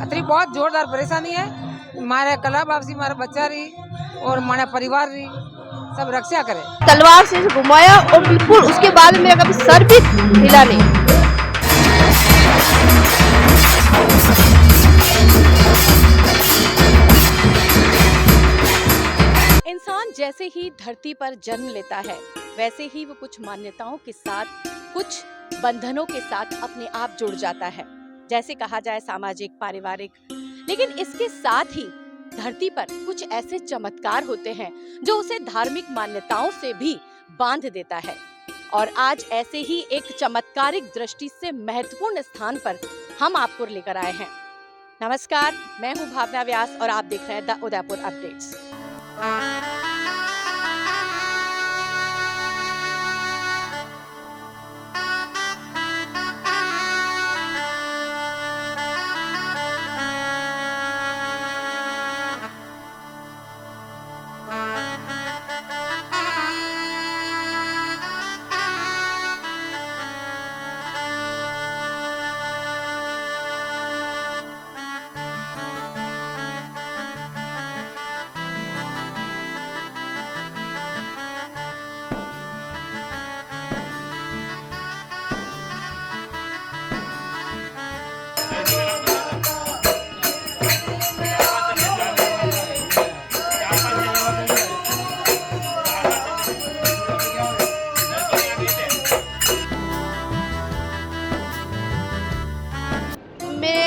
अतरी बहुत जोरदार परेशानी है। मारे कला वापसी मारे बच्चा रही और मारे परिवार रही सब रक्षा करे। तलवार से घुमाया और बिल्कुल उसके बाद मेरा कभी सर भी हिला नहीं। इंसान जैसे ही धरती पर जन्म लेता है वैसे ही वो कुछ मान्यताओं के साथ, कुछ बंधनों के साथ अपने आप जुड़ जाता है, जैसे कहा जाए सामाजिक, पारिवारिक। लेकिन इसके साथ ही धरती पर कुछ ऐसे चमत्कार होते हैं जो उसे धार्मिक मान्यताओं से भी बांध देता है। और आज ऐसे ही एक चमत्कारिक दृष्टि से महत्वपूर्ण स्थान पर हम आपको लेकर आए हैं। नमस्कार, मैं हूं भावना व्यास और आप देख रहे हैं द उदयपुर अपडेट्स।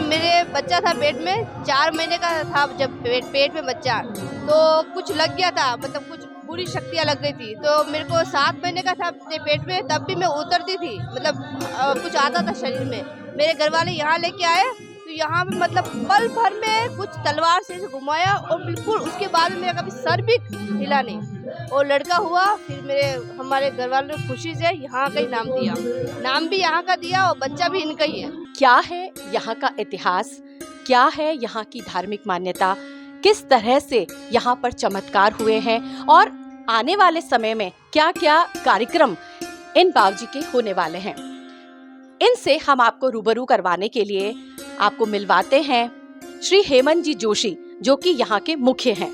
मेरे बच्चा था पेट में, 4 महीने का था जब पेट में बच्चा, तो कुछ लग गया था, मतलब कुछ बुरी शक्तियाँ लग गई थी। तो मेरे को 7 महीने का था अपने पेट में, तब भी मैं उतरती थी, मतलब कुछ आता था शरीर में। मेरे घर वाले यहाँ लेके आए तो यहाँ पे मतलब पल भर में कुछ तलवार से घुमाया और बिल्कुल उसके बाद मेरा कभी सर भी हिला नहीं। और लड़का हुआ, फिर हमारे घर वालों ने खुशी से यहाँ का ही नाम दिया, नाम भी यहाँ का दिया और बच्चा भी इनका ही है। क्या है यहाँ का इतिहास, क्या है यहाँ की धार्मिक मान्यता, किस तरह से यहाँ पर चमत्कार हुए हैं और आने वाले समय में क्या क्या कार्यक्रम इन बाबूजी के होने वाले हैं, इनसे हम आपको रूबरू करवाने के लिए आपको मिलवाते हैं श्री हेमंत जी जोशी, जो कि यहाँ के मुखिय हैं।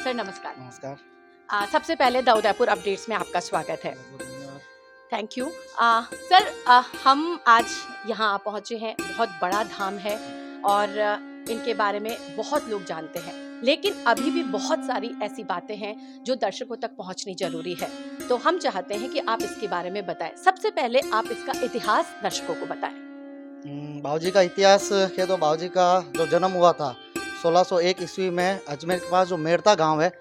सर नमस्कार। नमस्कार। सबसे पहले द उदयपुर अपडेट्स में आपका स्वागत है। Thank you. सर हम आज यहाँ पहुँचे हैं, बहुत बड़ा धाम है और इनके बारे में बहुत लोग जानते हैं, लेकिन अभी भी बहुत सारी ऐसी बातें हैं जो दर्शकों तक पहुँचनी जरूरी है। तो हम चाहते हैं कि आप इसके बारे में बताएं। सबसे पहले आप इसका इतिहास दर्शकों को बताएं। बाबूजी का इतिहास है तो बाबूजी का जो जन्म हुआ था 1601 ईस्वी में अजमेर के पास जो मेड़ता गांव है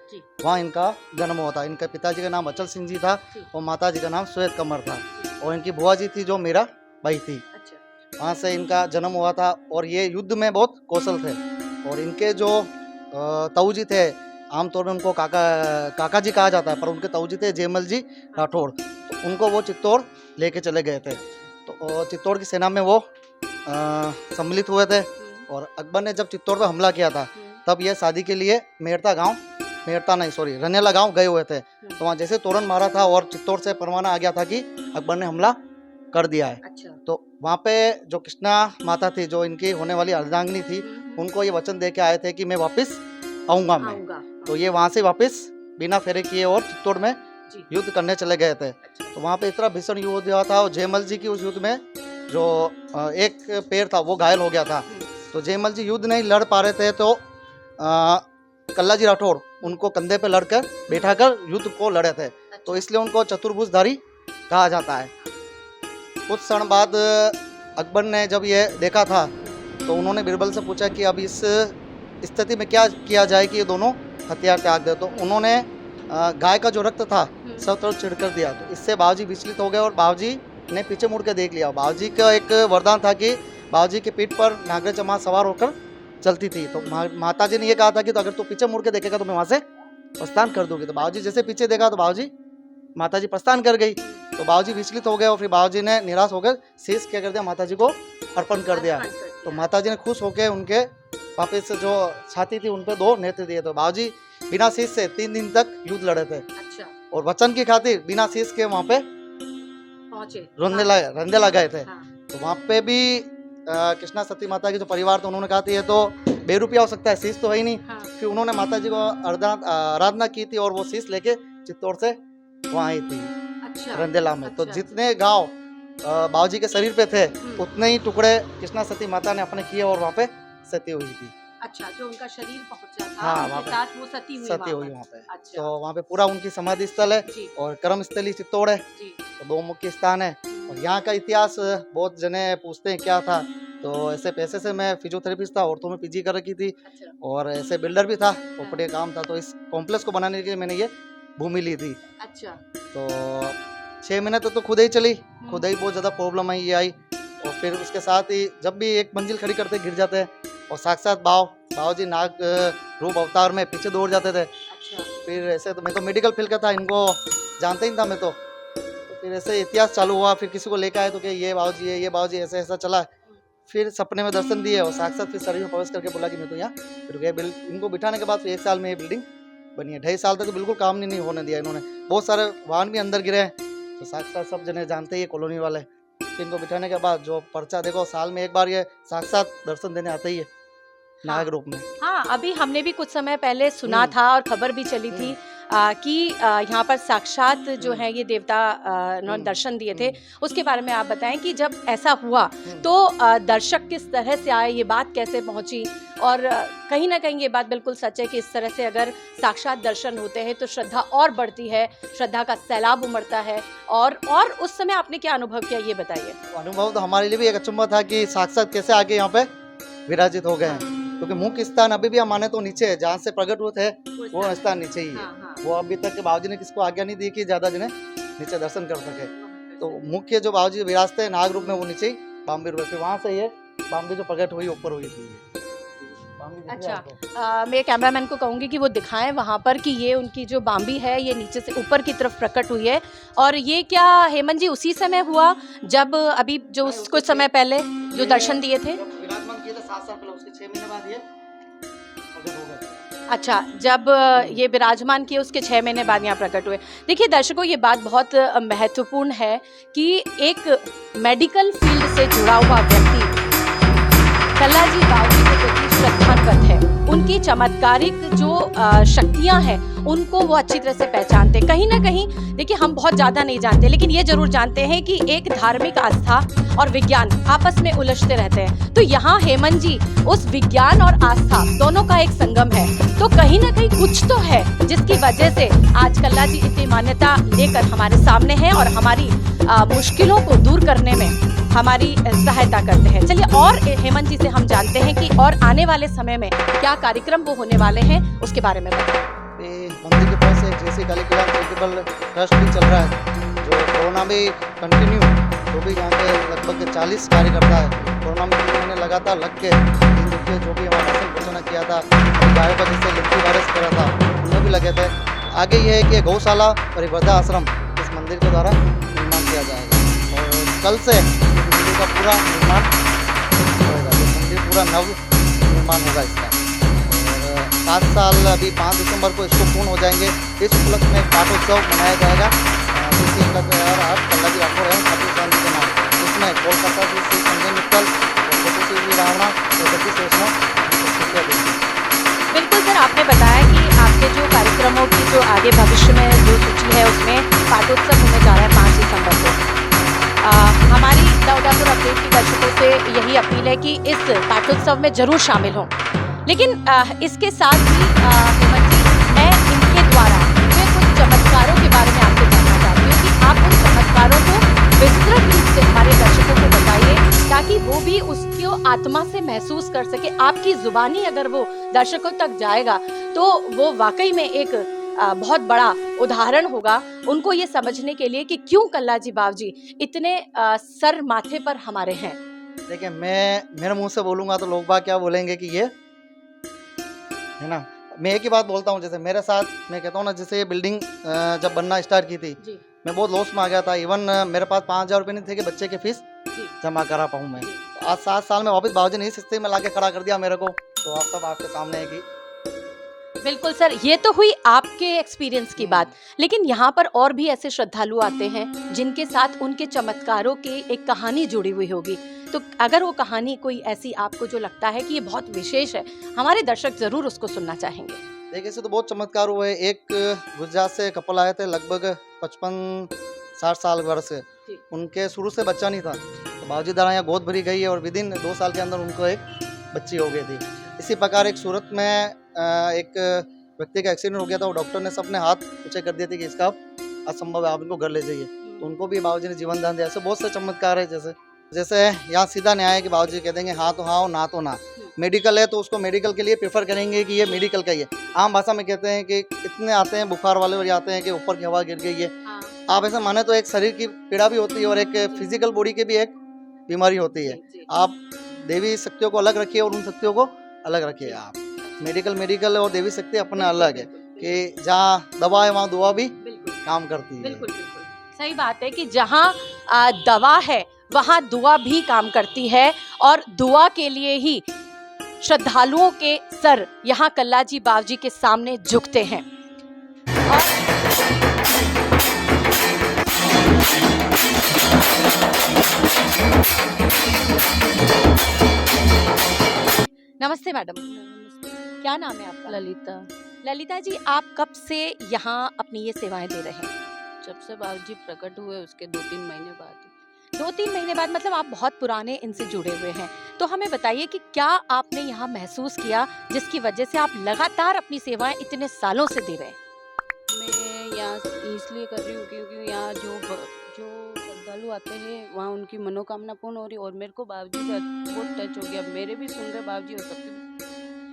वहाँ इनका जन्म हुआ था। इनके पिताजी का नाम अचल सिंह जी था और माताजी का नाम श्वेत कमर था और इनकी बुआ जी थी जो मीरा बाई थी। वहाँ से इनका जन्म हुआ था और ये युद्ध में बहुत कौशल थे। और इनके जो ताऊ जी थे, आमतौर में उनको काका जी कहा जाता है, पर उनके ताऊ जी थे जयमल जी राठौड़, तो उनको वो चित्तौड़ लेके चले गए थे। तो चित्तौड़ की सेना में वो सम्मिलित हुए थे और अकबर ने जब चित्तौड़ पर हमला किया था तब ये शादी के लिए रनियाला गांव गए हुए थे। तो वहाँ जैसे तोरण मारा था और चित्तौड़ से परवाना आ गया था कि अकबर ने हमला कर दिया है। तो वहाँ पे जो कृष्णा माता थी, जो इनकी होने वाली अर्धांगिनी थी, उनको ये वचन दे के आए थे कि मैं वापस आऊँगा मैं। तो ये वहाँ से वापस बिना फेरे किए और चित्तौड़ में युद्ध करने चले गए थे। तो वहाँ पे इतना भीषण युद्ध हुआ था और जयमल जी की उस युद्ध में जो एक पैर था वो घायल हो गया था। तो जयमल जी युद्ध नहीं लड़ पा रहे थे तो कल्ला जी राठौड़ उनको कंधे पे लड़कर बैठा कर युद्ध को लड़े थे, तो इसलिए उनको चतुर्भुजधारी कहा जाता है। कुछ क्षण बाद अकबर ने जब ये देखा था तो उन्होंने बीरबल से पूछा कि अब इस स्थिति में क्या किया जाए कि ये दोनों हथियार त्याग दे। तो उन्होंने गाय का जो रक्त था सब तरफ छिड़कर दिया। तो इससे बाबूजी विचलित हो गए और बाबूजी ने पीछे मुड़ के देख लिया। बाबूजी का एक वरदान था कि बाबूजी के पीठ पर नागराज माँ सवार होकर चलती थी। तो माता जी ने ये कहा था कि तो अगर तू पीछे मुड़ के देखेगा तो मैं वहाँ से प्रस्थान कर दूंगी। तो बाबूजी जैसे पीछे देखा तो माता जी प्रस्थान कर गई। तो बाबूजी विचलित हो गए और फिर बाबूजी ने निराश होकर शीश क्या कर दिया, माता जी को अर्पण कर दिया। तो माता जी ने खुश होकर उनके वापिस जो छाती थी उन पर 2 नेत्र दिए। तो बाबूजी बिना शीश से 3 दिन तक युद्ध लड़े थे। और वचन की खातिर बिना शीश के वहाँ पे रंधेला गए थे। तो वहाँ पे भी कृष्णा सती माता के जो परिवार था उन्होंने कहा था ये तो बेरुपया हो सकता है, शीश तो है ही नहीं। हाँ। फिर उन्होंने माता जी को आराधना की थी और वो शीश लेके चित्तौड़ से वहाँ आई थी अच्छा रंदेला में। तो अच्छा। जितने गाँव बाबूजी के शरीर पे थे उतने ही टुकड़े कृष्णा सती माता ने अपने किए और वहाँ पे सती हुई थी। अच्छा, जो उनका शरीर पहुंचा था हाँ, उनके वहाँ पे साथ वो सती हुई सती वहाँ हुई पर। वहाँ पे। अच्छा तो वहाँ पे पूरा उनकी समाधि स्थल है जी और कर्म स्थली चित्तौड़ है, जी तो दो मुख्य स्थान है। और यहाँ का इतिहास बहुत जने पूछते हैं क्या था, तो ऐसे पैसे से मैं फिजियोथेरेपिस्ट था, औरतों में पीजी कर रखी थी अच्छा और ऐसे बिल्डर भी था, प्रॉपर्टी का काम था। तो इस कॉम्प्लेक्स को बनाने के लिए मैंने ये भूमि ली थी। अच्छा तो 6 महीने तो खुद ही चली, खुद ही बहुत ज़्यादा प्रॉब्लम आई ये आई। और फिर उसके साथ ही जब भी एक मंजिल खड़ी करते गिर जाते हैं और साक्षात बाबू जी नाग रूप अवतार में पीछे दौड़ जाते थे। अच्छा फिर ऐसे तो मैं तो मेडिकल फील्ड का था, इनको जानते ही था मैं तो फिर ऐसे इतिहास चालू हुआ। फिर किसी को लेकर आए तो कि ये बाबूजी है, ये बाबूजी, ऐसा ऐसा चला। फिर सपने में दर्शन दिए और साक्षात फिर शरीर में प्रवेश करके बोला कि मैं तो यहाँ फिर गए। इनको बिठाने के बाद फिर 1 साल में ये बिल्डिंग बनी है। 2.5 साल तक तो बिल्कुल काम नहीं होने दिया इन्होंने। बहुत सारे वाहन भी अंदर गिरे हैं, तो साक्षात सब जने जानते ही है कॉलोनी वाले। फिर इनको बिठाने के बाद जो पर्चा देखो, साल में 1 बार ये साक्षात दर्शन देने आते ही है नाग रूप में। हाँ, अभी हमने भी कुछ समय पहले सुना था और खबर भी चली थी कि यहाँ पर साक्षात जो है ये देवता उन्होंने दर्शन दिए थे। उसके बारे में आप बताएं कि जब ऐसा हुआ तो दर्शक किस तरह से आए, ये बात कैसे पहुंची, और कहीं ना कहीं ये बात बिल्कुल सच है कि इस तरह से अगर साक्षात दर्शन होते हैं तो श्रद्धा और बढ़ती है, श्रद्धा का सैलाब उमड़ता है। और उस समय आपने क्या अनुभव किया, ये बताइए। अनुभव तो हमारे लिए भी एक अचंभा था कि साक्षात कैसे आके यहाँ पे विराजित हो गए हैं, क्योंकि मुख्य स्थान अभी भी हम माने तो नीचे है, जहाँ से प्रकट हुए थे वो स्थान नीचे ही है। वो अभी तक के बाबूजी ने किसको आज्ञा नहीं दी कि ज्यादा जने नीचे दर्शन कर सके। तो मुख्य जो बाबूजी विराजते हैं नाग रूप में वो नीचे ही बाम्बी रूप, फिर वहाँ से ये बाम्बी जो प्रकट हुई ऊपर हुई थी। अच्छा, मैं कैमरामैन को कहूँगी कि वो दिखाएं वहाँ पर कि ये उनकी जो बाम्बी है ये नीचे से ऊपर की तरफ प्रकट हुई है। और ये क्या हेमंत जी उसी समय हुआ जब अभी जो कुछ समय पहले जो दर्शन दिए थे? विराजमान किए थे 7 साल पहले, उसके 6 महीने बाद ये प्रकट हो गए। अच्छा, जब ये विराजमान किए उसके 6 महीने बाद यहाँ प्रकट हुए। देखिए दर्शकों, ये बात बहुत महत्वपूर्ण है कि एक मेडिकल फील्ड से जुड़ा हुआ व्यक्ति कल्लाजी बावजी के प्रति श्रद्धान्वित है। उनकी चमत्कारिक जो शक्तियां हैं उनको वो अच्छी तरह से पहचानते हैं। कहीं ना कहीं देखिए हम बहुत ज़्यादा नहीं जानते, लेकिन ये जरूर जानते हैं कि एक धार्मिक आस्था और विज्ञान आपस में उलझते रहते हैं। तो यहाँ हेमंत जी उस विज्ञान और आस्था दोनों का एक संगम है। तो कहीं ना कहीं कुछ तो है जिसकी वजह से आज कल्लाजी इतनी मान्यता लेकर हमारे सामने है और हमारी मुश्किलों को दूर करने में हमारी सहायता करते हैं। चलिए और हेमंत जी से हम जानते हैं कि और आने वाले समय में क्या कार्यक्रम वो होने वाले हैं, उसके बारे में बताएं। मंदिर के पास एक जैसे काली किला चैरिटेबल ट्रस्ट भी चल रहा है, जो कोरोना में कंटिन्यू, जो भी यहाँ पे लगभग 40 कार्यकर्ता है। कोरोना में 3 महीने लगातार लग के जो भी हमारा घोषणा किया था, गायों का जैसे लिट्टी वायरस करा था उनमें भी लगे थे। आगे ये है कि गौशाला और एक वृद्धा आश्रम इस मंदिर के द्वारा निर्माण किया जाएगा और कल से मंदिर का पूरा निर्माण होगा। मंदिर पूरा नव निर्माण होगा इसका। 7 साल अभी 5 दिसंबर को इसको पूर्ण हो जाएंगे। इस उपलक्ष्य में पाठोत्सव मनाया जाएगा। आप कल्लाजी राठौर हैं खाटू श्याम जी के नाम, इसमें कोलकाता से श्री संजय मित्तल और छोटू श्री रावणा और जगदीश वैष्णव। बिल्कुल सर, आपने बताया कि आपके जो कार्यक्रमों की जो आगे भविष्य में जो सूची है उसमें पाठोत्सव होने जा रहा है 5 दिसंबर को। हमारी दाऊदापुर अपडेट के दर्शकों से यही अपील है कि इस पाठोत्सव में जरूर शामिल हों। लेकिन इसके साथ ही हेमंत जी, मैं इनके द्वारा हुए कुछ चमत्कारों के बारे में आपसे जानना चाहती हूँ कि आप उन चमत्कारों को विस्तृत रूप से हमारे दर्शकों को बताइए ताकि वो भी उसकी आत्मा से महसूस कर सके। आपकी जुबानी अगर वो दर्शकों तक जाएगा तो वो वाकई में एक बहुत बड़ा उदाहरण होगा उनको ये समझने के लिए कि क्यों कल्लाजी बावजी इतने सर माथे पर हमारे हैं। देखिए, मैं मेरे मुंह से बोलूँगा तो लोग बाग क्या बोलेंगे कि ये है ना। मैं एक ही बात बोलता हूँ, जैसे मेरे साथ मैं कहता हूँ ना, जैसे ये बिल्डिंग जब बनना स्टार्ट की थी जी। मैं बहुत लॉस में आ गया था। इवन मेरे पास 5,000 रुपये नहीं थे कि बच्चे के फीस जमा करा पाऊँ मैं। आज 7 साल में वापस बाबूजी ने इस स्थिति में ला के खड़ा कर दिया मेरे को। तो आप सब आपके सामने है कि बिल्कुल सर, ये तो हुई आपके एक्सपीरियंस की बात, लेकिन यहाँ पर और भी ऐसे श्रद्धालु आते हैं जिनके साथ उनके चमत्कारों की एक कहानी जुड़ी हुई होगी। तो अगर वो कहानी कोई ऐसी आपको जो लगता है कि ये बहुत विशेष है, हमारे दर्शक जरूर उसको सुनना चाहेंगे। देखिए, ऐसे तो बहुत चमत्कार हुए। एक गुजरात से कपल आए थे, लगभग 55-60 साल वर्ष के। जी। उनके शुरू से बच्चा नहीं था, तो बाबूजी द्वारा यहाँ गोद भरी गई है और विदिन 2 साल के अंदर उनको एक बच्ची हो गई थी। इसी प्रकार एक सूरत में एक व्यक्ति का एक्सीडेंट हो गया था, वो डॉक्टर ने सबने हाथ ऊंचे कर दिए थे कि इसका असंभव है, आप इनको घर ले जाइए, तो उनको भी बाबूजी ने जीवन दान दिया। ऐसे बहुत से चमत्कार है। जैसे यहाँ सीधा न्याय है कि बाबूजी कह देंगे हाँ तो हाँ और ना तो ना। मेडिकल है तो उसको मेडिकल के लिए प्रेफर करेंगे कि ये मेडिकल का ही है। आम भाषा में कहते हैं कि इतने आते हैं बुखार वाले और आते हैं कि ऊपर की हवा गिर गई है। आप ऐसा माने तो एक शरीर की पीड़ा भी होती है और एक फिजिकल बॉडी की भी एक बीमारी होती है। आप देवी शक्तियों को अलग रखिए और उन शक्तियों को अलग रखिए। आप मेडिकल और देवी शक्ति अपना अलग है कि जहाँ दवा है वहाँ दुआ भी काम करती है। बिल्कुल सही बात है कि जहाँ दवा है वहाँ दुआ भी काम करती है, और दुआ के लिए ही श्रद्धालुओं के सर यहाँ कल्लाजी बावजी के सामने झुकते हैं। नमस्ते मैडम, क्या नाम है आपका? ललिता। ललिता जी, आप कब से यहाँ अपनी ये सेवाएं दे रहे हैं? जब से बाबूजी प्रकट हुए उसके 2-3 महीने बाद। 2-3 महीने बाद, मतलब आप बहुत पुराने इनसे जुड़े हुए हैं। तो हमें बताइए कि क्या आपने यहाँ महसूस किया जिसकी वजह से आप लगातार अपनी सेवाएं इतने सालों से दे रहे हैं? मैं यहाँ इसलिए कर रही हूँ क्योंकि यहाँ जो श्रद्धालु आते हैं वहाँ उनकी मनोकामना पूर्ण हो रही है और मेरे को बाबूजी का बहुत टच हो गया। मेरे भी सुन रहे बाबूजी और सबके,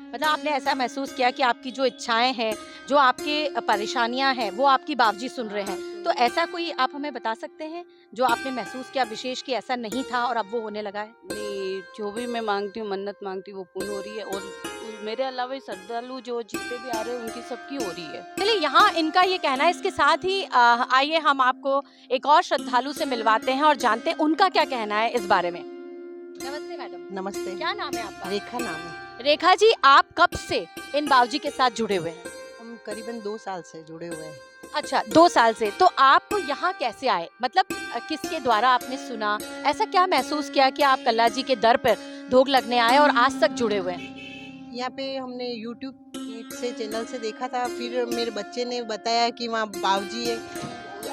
मतलब आपने ऐसा महसूस किया कि आपकी जो इच्छाएं हैं, जो आपके परेशानियां हैं, वो आपकी बाबूजी सुन रहे हैं। तो ऐसा कोई आप हमें बता सकते हैं जो आपने महसूस किया विशेष कि ऐसा नहीं था और अब वो होने लगा है? नहीं, जो भी मैं मांगती हूँ, मन्नत मांगती हूँ, वो पूर्ण हो रही है। और मेरे अलावा श्रद्धालु जो जितने भी आ रहे हैं उनकी सबकी हो रही है। चलिए, यहाँ इनका ये कहना है। इसके साथ ही आइए हम आपको एक और श्रद्धालु से मिलवाते हैं और जानते हैं उनका क्या कहना है इस बारे में। नमस्ते मैडम। नमस्ते। क्या नाम है आपका? रेखा नाम है। रेखा जी, आप कब से इन बाबूजी के साथ जुड़े हुए हैं? हम करीबन 2 साल से जुड़े हुए हैं। अच्छा, 2 साल से। तो आप यहाँ कैसे आए? मतलब किसके द्वारा आपने सुना? ऐसा क्या महसूस किया कि आप कल्लाजी के दर पर धोख लगने आए और आज तक जुड़े हुए हैं? यहाँ पे हमने YouTube से चैनल से देखा था, फिर मेरे बच्चे ने बताया कि वहाँ बाबूजी है।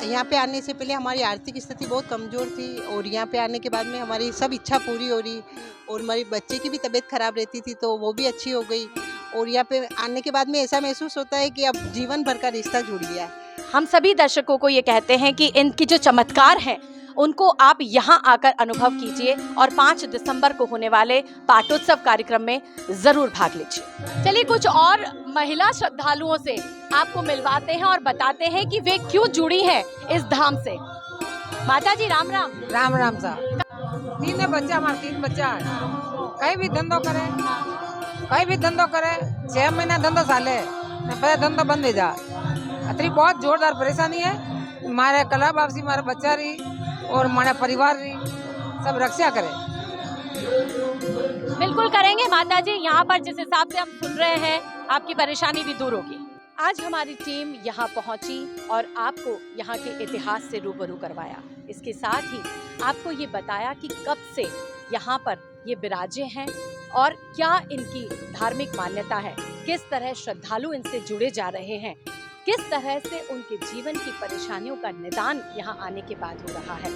यहाँ पे आने से पहले हमारी आर्थिक स्थिति बहुत कमज़ोर थी और यहाँ पे आने के बाद में हमारी सब इच्छा पूरी हो रही और हमारे बच्चे की भी तबीयत ख़राब रहती थी तो वो भी अच्छी हो गई। और यहाँ पे आने के बाद में ऐसा महसूस होता है कि अब जीवन भर का रिश्ता जुड़ गया। हम सभी दर्शकों को ये कहते हैं कि इनकी जो चमत्कार हैं उनको आप यहाँ आकर अनुभव कीजिए और 5 दिसंबर को होने वाले पाटोत्सव कार्यक्रम में जरूर भाग लीजिए। चलिए, कुछ और महिला श्रद्धालुओं से आपको मिलवाते हैं और बताते हैं कि वे क्यों जुड़ी हैं इस धाम से। माता जी, राम राम। राम राम सा 3 बच्चा, हमारे 3 बच्चा है। कहीं भी धंधो करे 6 महीना धंधो साले पहले धंधो बंद हो जा। अतरी बहुत जोरदार परेशानी है। मारे कला वापसी, मारे बच्चा रही और हमारा परिवार रही, सब रक्षा करे। बिल्कुल करेंगे माता जी। यहाँ पर जिस हिसाब से हम सुन रहे हैं, आपकी परेशानी भी दूर होगी। आज हमारी टीम यहाँ पहुँची और आपको यहाँ के इतिहास से रूबरू करवाया। इसके साथ ही आपको ये बताया कि कब से यहाँ पर ये विराजे हैं और क्या इनकी धार्मिक मान्यता है, किस तरह श्रद्धालु इनसे जुड़े जा रहे हैं, किस तरह से उनके जीवन की परेशानियों का निदान यहाँ आने के बाद हो रहा है।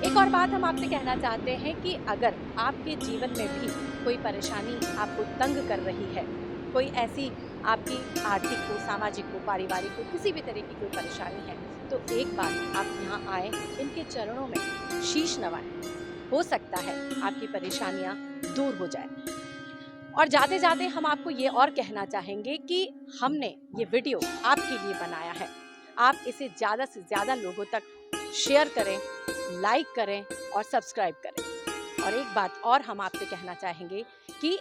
एक और बात हम आपसे कहना चाहते हैं कि अगर आपके जीवन में भी कोई परेशानी आपको तंग कर रही है, कोई ऐसी आपकी आर्थिक हो, सामाजिक हो, पारिवारिक हो, किसी भी तरह की कोई परेशानी है, तो एक बार आप यहाँ आए, इनके चरणों में शीश नवाएं। हो सकता है आपकी परेशानियाँ दूर हो जाए। और जाते जाते हम आपको ये और कहना चाहेंगे कि हमने ये वीडियो आपके लिए बनाया है। आप इसे ज़्यादा से ज़्यादा लोगों तक शेयर करें, लाइक करें और सब्सक्राइब करें। और एक बात और हम आपसे कहना चाहेंगे कि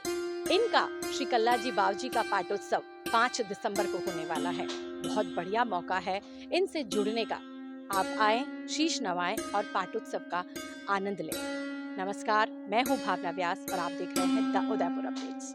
इनका श्री कल्लाजी बावजी का पाटोत्सव 5 दिसंबर को होने वाला है। बहुत बढ़िया मौका है इनसे जुड़ने का। आप आएं, शीश नवाएं और पाटोत्सव का आनंद लें। नमस्कार, मैं हूं भावना व्यास और आप देख रहे हैं द उदयपुर अपडेट्स।